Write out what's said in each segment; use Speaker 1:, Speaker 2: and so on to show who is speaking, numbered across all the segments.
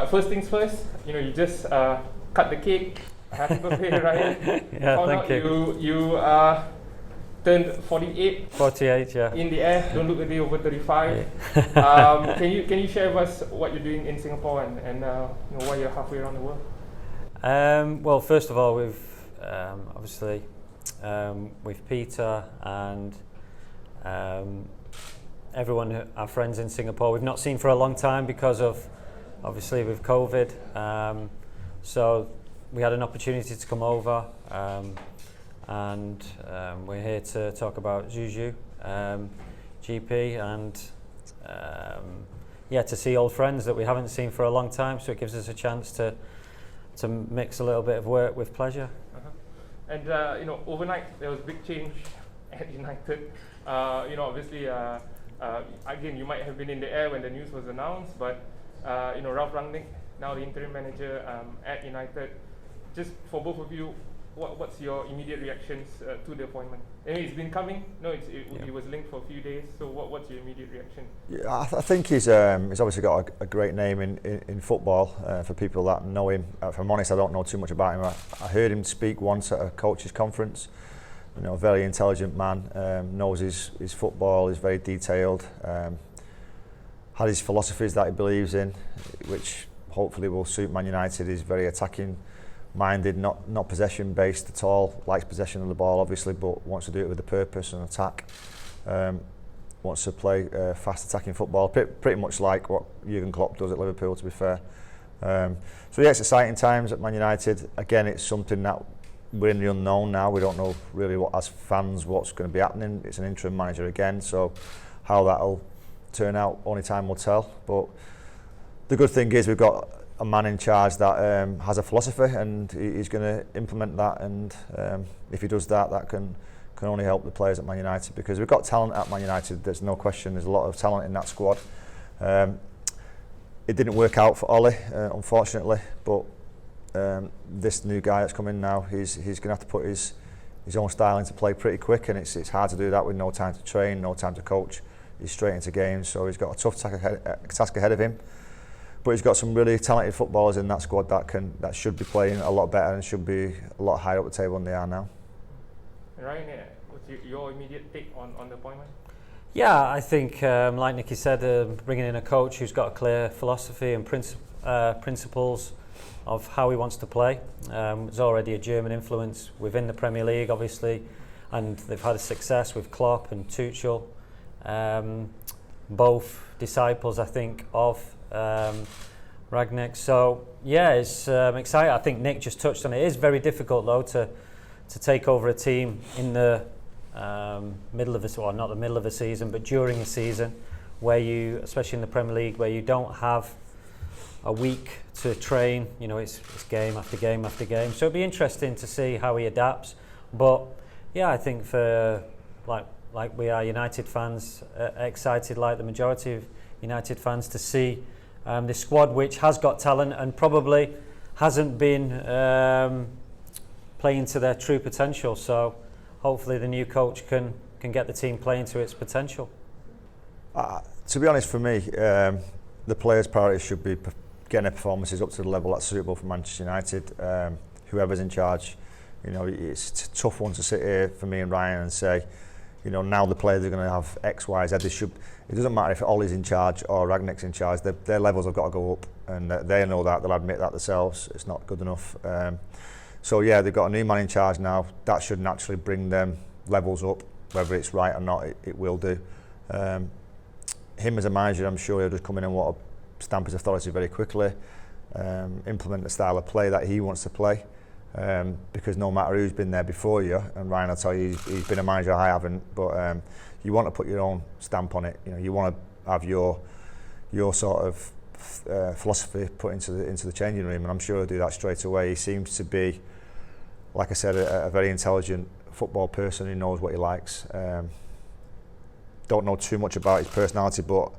Speaker 1: First things first, you just cut the cake. Happy birthday, Ryan.
Speaker 2: Yeah, thank you.
Speaker 1: You turned 48.
Speaker 2: 48, yeah.
Speaker 1: In the air. Don't look a day over 35. Yeah. Can you share with us what you're doing in Singapore and why you're halfway around the world?
Speaker 2: Well, first of all, we've obviously with Peter and everyone, our friends in Singapore, we've not seen for a long time because of obviously with COVID. So we had an opportunity to come over, and we're here to talk about Zhu GP and to see old friends that we haven't seen for a long time. So it gives us a chance to mix a little bit of work with pleasure.
Speaker 1: Uh-huh. And overnight there was big change at United. Obviously, again, you might have been in the air when the news was announced, but Ralf Rangnick, now the interim manager at United. Just for both of you, what's your immediate reactions to the appointment? I mean, it's been coming. No, it was linked for a few days. So what's your immediate reaction?
Speaker 3: Yeah, I think he's obviously got a great name in football for people that know him. If I'm honest, I don't know too much about him. I heard him speak once at a coaches conference. Very intelligent man, knows his football, is very detailed, had his philosophies that he believes in, which hopefully will suit Man United. He's very attacking minded, not possession based at all, likes possession of the ball obviously, but wants to do it with a purpose and attack. Wants to play fast attacking football, pretty much like what Jurgen Klopp does at Liverpool, to be fair. So yeah, it's exciting times at Man United. Again, it's something that we're in the unknown now. We don't know really as fans what's going to be happening. It's an interim manager again, so how that'll turn out, only time will tell. But the good thing is we've got a man in charge that has a philosophy, and he's going to implement that. And if he does that, that can only help the players at Man United, because we've got talent at Man United. There's no question. There's a lot of talent in that squad. It didn't work out for Ollie, unfortunately, but this new guy that's come in now, he's going to have to put his own style into play pretty quick, and it's hard to do that with no time to train, no time to coach. He's straight into games, so he's got a tough task ahead of him. But he's got some really talented footballers in that squad that should be playing a lot better and should be a lot higher up the table than they are now.
Speaker 1: Ryan, what's your immediate take on the appointment?
Speaker 2: Yeah, I think, like Nicky said, bringing in a coach who's got a clear philosophy and principles of how he wants to play. There's already a German influence within the Premier League, obviously, and they've had a success with Klopp and Tuchel, both disciples, I think, of Ragnick. So yeah, it's exciting. I think Nick just touched on it. It is very difficult though to take over a team in the middle of not the middle of a season, but during a season where you, especially in the Premier League, where you don't have a week to train. It's game after game after game. So it'll be interesting to see how he adapts. But yeah, I think for like we are United fans, excited like the majority of United fans to see this squad, which has got talent and probably hasn't been playing to their true potential. So hopefully the new coach can get the team playing to its potential.
Speaker 3: To be honest, for me, the players' priorities should be getting their performances up to the level that's suitable for Manchester United. Whoever's in charge, it's a tough one to sit here for me and Ryan and say, now the players are going to have X, Y, Z. It doesn't matter if Ollie's in charge or Ragnick's in charge. Their levels have got to go up, and they know that. They'll admit that themselves. It's not good enough. So yeah, they've got a new man in charge now. That should naturally bring them levels up. Whether it's right or not, it will do. Him as a manager, I'm sure he'll just come in and want to stamp his authority very quickly, implement the style of play that he wants to play. Because no matter who's been there before you, and Ryan will tell you he's been a manager, I haven't, but you want to put your own stamp on it. You want to have your sort of philosophy put into the changing room, and I'm sure he'll do that straight away. He seems to be, like I said, a very intelligent football person who knows what he likes. Don't know too much about his personality, but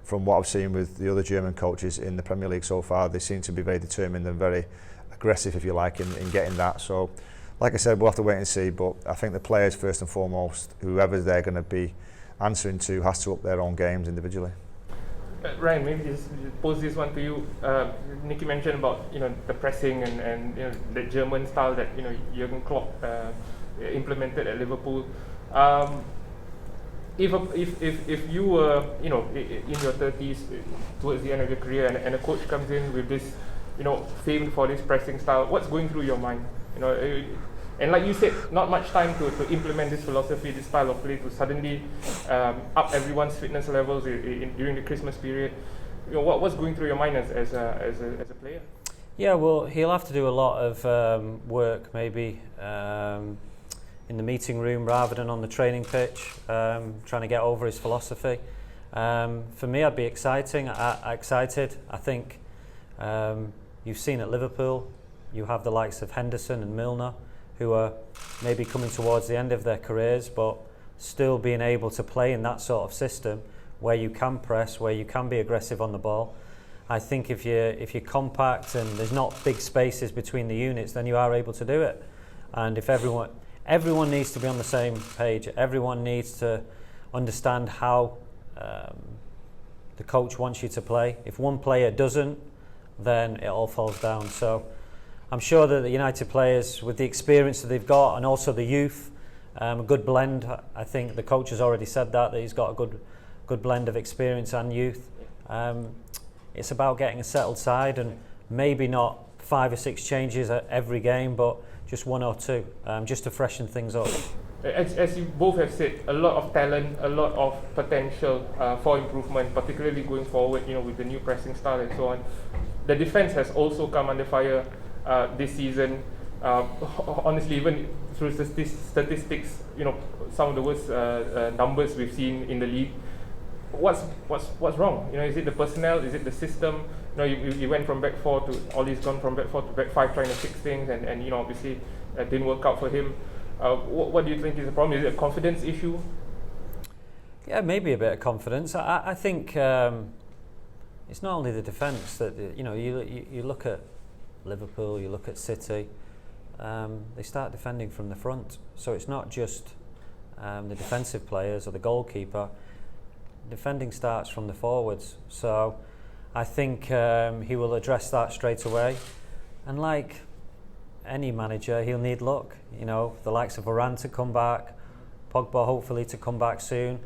Speaker 3: from what I've seen with the other German coaches in the Premier League so far, they seem to be very determined and very aggressive, if you like, in getting that. So, like I said, we'll have to wait and see, but I think the players, first and foremost, whoever they're going to be answering to, has to up their own games individually.
Speaker 1: Ryan, maybe just pose this one to you. Nicky mentioned about the pressing and the German style that Jurgen Klopp implemented at Liverpool. If you were in your 30s towards the end of your career and a coach comes in with this famed for this pressing style, what's going through your mind? And like you said, not much time to implement this philosophy, this style of play, to suddenly up everyone's fitness levels during the Christmas period. What's going through your mind as a player?
Speaker 2: Yeah, well, he'll have to do a lot of work, maybe in the meeting room rather than on the training pitch, trying to get over his philosophy. For me, I'd be excited. I think you've seen at Liverpool, you have the likes of Henderson and Milner, who are maybe coming towards the end of their careers, but still being able to play in that sort of system where you can press, where you can be aggressive on the ball. I think if you're compact and there's not big spaces between the units, then you are able to do it. And if everyone needs to be on the same page, everyone needs to understand how the coach wants you to play. If one player doesn't, then it all falls down. So I'm sure that the United players, with the experience that they've got and also the youth, a good blend. I think the coach has already said that he's got a good blend of experience and youth. It's about getting a settled side and maybe not 5 or 6 changes at every game, but just 1 or 2, just to freshen things up.
Speaker 1: As you both have said, a lot of talent, a lot of potential for improvement, particularly going forward, with the new pressing style and so on. The defense has also come under fire this season. Honestly, even through statistics, some of the worst numbers we've seen in the league. What's wrong? Is it the personnel? Is it the system? You went from back 4 to Ollie's gone from back 4 to back 5, trying to fix things, and obviously it didn't work out for him. What do you think is the problem? Is it a confidence issue?
Speaker 2: Yeah, maybe a bit of confidence. I think it's not only the defence that you look at Liverpool, you look at City. They start defending from the front, so it's not just the defensive players or the goalkeeper. Defending starts from the forwards, so I think he will address that straight away. And like any manager, he'll need luck. The likes of Varane to come back, Pogba hopefully to come back soon.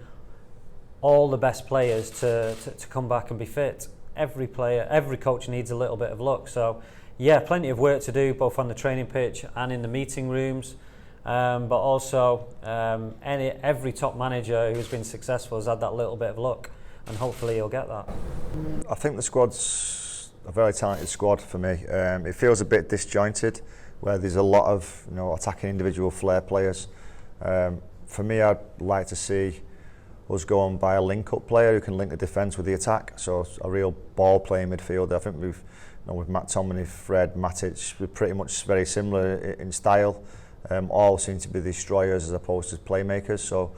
Speaker 2: All the best players to come back and be fit. Every player, every coach needs a little bit of luck. So yeah, plenty of work to do both on the training pitch and in the meeting rooms. But also every top manager who's been successful has had that little bit of luck, and hopefully he'll get that.
Speaker 3: I think the squad's a very talented squad for me. It feels a bit disjointed, where there's a lot of attacking individual flair players. For me, I'd like to see us go and buy a link-up player who can link the defence with the attack. So a real ball-playing midfielder. I think with McTominay, Fred, Matic, we're pretty much very similar in style. All seem to be destroyers as opposed to playmakers. So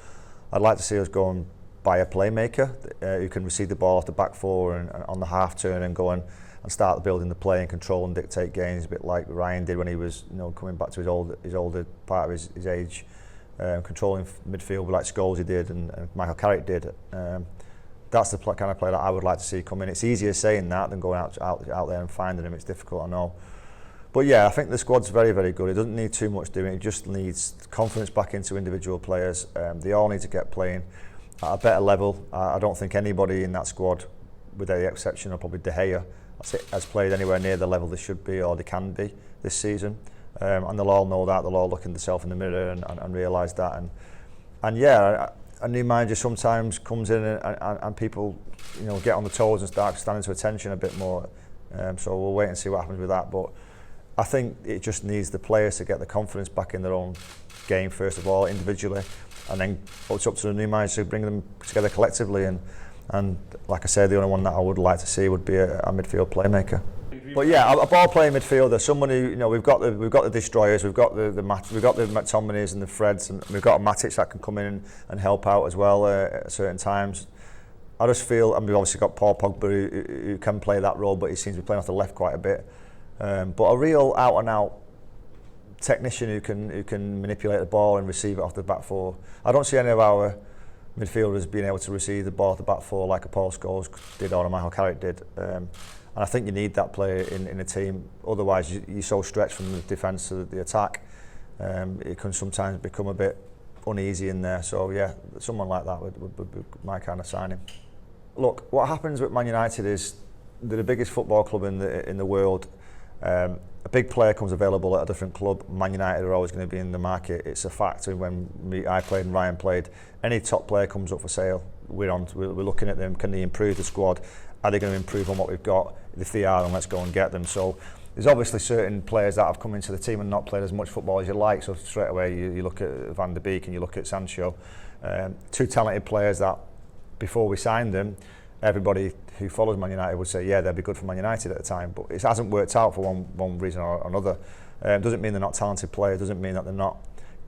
Speaker 3: I'd like to see us go and buy a playmaker who can receive the ball off the back 4 and on the half turn and go and start building the play and control and dictate games, a bit like Ryan did when he was coming back to his older part of his age, controlling midfield like Scholes did and Michael Carrick did. That's the kind of player that I would like to see come in. It's easier saying that than going out there and finding him. It's difficult, I know. But yeah, I think the squad's very, very good. It doesn't need too much doing. It just needs confidence back into individual players. They all need to get playing at a better level. I don't think anybody in that squad, with the exception of probably De Gea, has played anywhere near the level they should be or they can be this season. And they'll all know that. They'll all look at themselves in the mirror and realise that. And yeah, a new manager sometimes comes in and people get on the toes and start standing to attention a bit more. So we'll wait and see what happens with that. But I think it just needs the players to get the confidence back in their own game first of all, individually, and then it's up to the new manager to bring them together collectively. And like I said, the only one that I would like to see would be a midfield playmaker. But yeah, a ball-playing midfielder, someone who we've got the destroyers, we've got the McTominays and the Freds, and we've got a Matic that can come in and help out as well at certain times. I just feel, and we've obviously got Paul Pogba who can play that role, but he seems to be playing off the left quite a bit. But a real out-and-out technician who can manipulate the ball and receive it off the back 4. I don't see any of our midfielders being able to receive the ball at the back four like a Paul Scholes did or a Michael Carrick did. And I think you need that player in a team. Otherwise, you're so stretched from the defence to the attack. It can sometimes become a bit uneasy in there. So yeah, someone like that would be my kind of signing. Look, what happens with Man United is they're the biggest football club in the world. A big player comes available at a different club. Man United are always going to be in the market. It's a factor. When I played and Ryan played, any top player comes up for sale, we're looking at them. Can they improve the squad? Are they going to improve on what we've got? If they are, then let's go and get them. So there's obviously certain players that have come into the team and not played as much football as you like. So straight away you look at Van der Beek and you look at Sancho, two talented players that before we signed them, everybody who follows Man United would say, yeah, they'd be good for Man United at the time, but it hasn't worked out for one reason or another. Doesn't mean they're not talented players, doesn't mean that they're not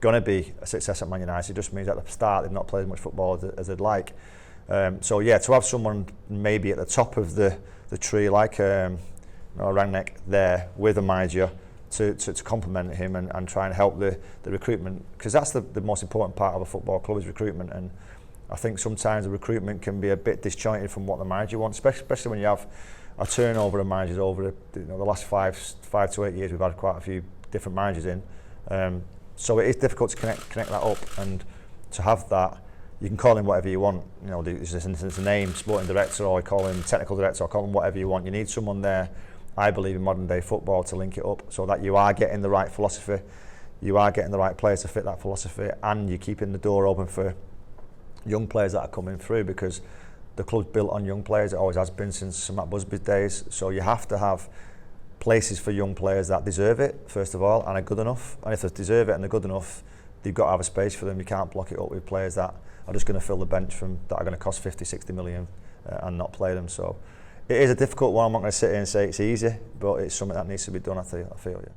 Speaker 3: going to be a success at Man United. It just means at the start they've not played as much football as they'd like. So yeah, to have someone maybe at the top of the tree like Ragnick there with a manager to complement him and try and help the recruitment, because that's the most important part of a football club is recruitment. And I think sometimes the recruitment can be a bit disjointed from what the manager wants, especially when you have a turnover of managers over the last 5 to 8 years. We've had quite a few different managers in, so it is difficult to connect that up, and to have that, you can call him whatever you want. There's a name, sporting director, or call him technical director, or call him whatever you want. You need someone there, I believe, in modern day football to link it up, so that you are getting the right philosophy, you are getting the right players to fit that philosophy, and you're keeping the door open for young players that are coming through, because the club's built on young players. It always has been since Matt Busby's days. So you have to have places for young players that deserve it, first of all, and are good enough. And if they deserve it and they're good enough, you've got to have a space for them. You can't block it up with players that are just going to fill the bench that are going to cost 50, 60 million and not play them. So it is a difficult one. I'm not going to sit here and say it's easy, but it's something that needs to be done, I feel yeah.